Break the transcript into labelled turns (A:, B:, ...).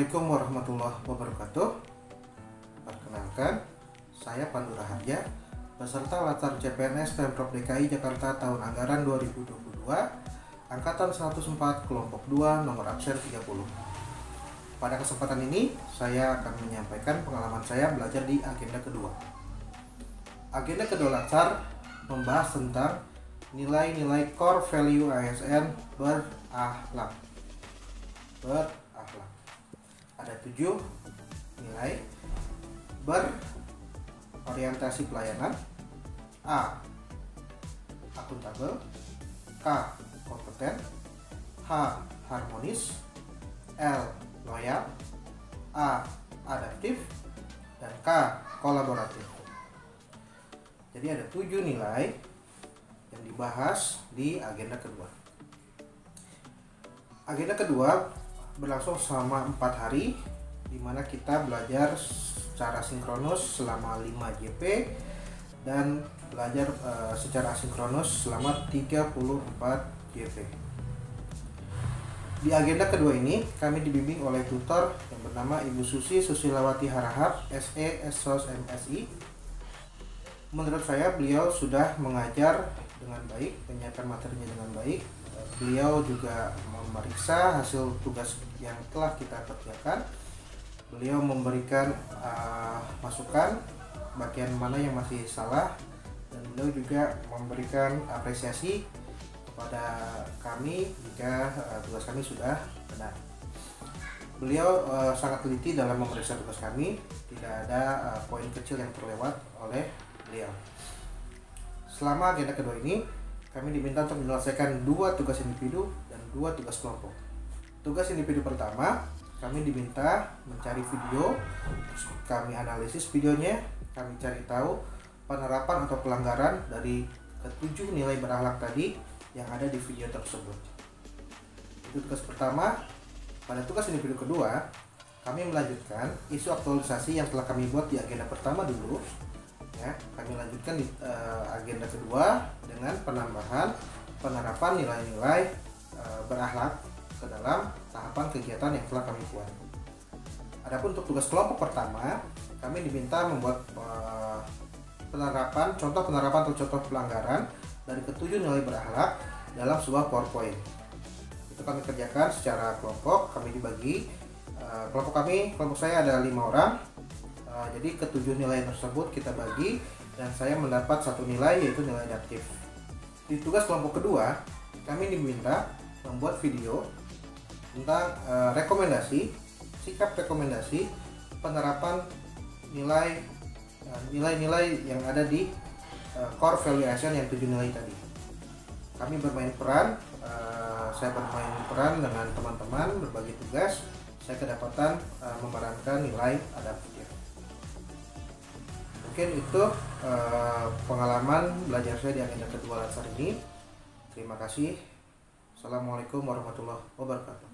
A: Assalamualaikum warahmatullahi wabarakatuh. Perkenalkan, saya Pandu Raharja, peserta Latsar CPNS Pemprov DKI Jakarta tahun anggaran 2022, angkatan 104 kelompok 2 nomor absen 30. Pada kesempatan ini, saya akan menyampaikan pengalaman saya belajar di agenda kedua. Agenda kedua Latsar membahas tentang nilai-nilai core value ASN berakhlak. Ada 7 nilai: berorientasi pelayanan, A. akuntabel, K. kompeten, H. harmonis, L. loyal, A. adaptif, dan K. kolaboratif. Jadi ada 7 nilai yang dibahas di agenda kedua. Agenda kedua berlangsung selama 4 hari, di mana kita belajar secara sinkronus selama 5 JP dan belajar secara asinkronus selama 34 JP. Di agenda kedua ini kami dibimbing oleh tutor yang bernama Ibu Susi Susilawati Harahap, SE Sos MSI. Menurut saya beliau sudah mengajar dengan baik, menyiapkan materinya dengan baik. Beliau juga memeriksa hasil tugas yang telah kita kerjakan. Beliau memberikan masukan bagian mana yang masih salah, dan beliau juga memberikan apresiasi kepada kami jika tugas kami sudah benar. Beliau sangat teliti dalam memeriksa tugas kami, tidak ada poin kecil yang terlewat oleh beliau. Selama agenda kedua ini kami diminta untuk menyelesaikan 2 tugas individu dan 2 tugas kelompok. Tugas individu pertama, kami diminta mencari video, terus kami analisis videonya, kami cari tahu penerapan atau pelanggaran dari ke-7 nilai berakhlak tadi yang ada di video tersebut. Itu tugas pertama. Pada tugas individu kedua, kami melanjutkan isu aktualisasi yang telah kami buat di agenda pertama dulu. Ya, kami lanjutkan di agenda kedua dengan penambahan penerapan nilai-nilai berakhlak ke dalam tahapan kegiatan yang telah kami buat. Adapun untuk tugas kelompok pertama, kami diminta membuat contoh penerapan atau contoh pelanggaran dari ke-7 nilai berakhlak dalam sebuah PowerPoint. Itu kami kerjakan secara kelompok. Kami dibagi kelompok saya ada 5 orang. Jadi ke-7 nilai tersebut kita bagi, dan saya mendapat 1 nilai, yaitu nilai adaptif. Di tugas kelompok kedua, kami diminta membuat video tentang sikap rekomendasi penerapan nilai-nilai yang ada di core value ASN yang 7 nilai tadi. Kami bermain peran, saya bermain peran dengan teman-teman, berbagi tugas. Saya kedapatan memerankan nilai adaptif. Mungkin itu pengalaman belajar saya di agenda kedua Latsar ini. Terima kasih. Assalamualaikum warahmatullahi wabarakatuh.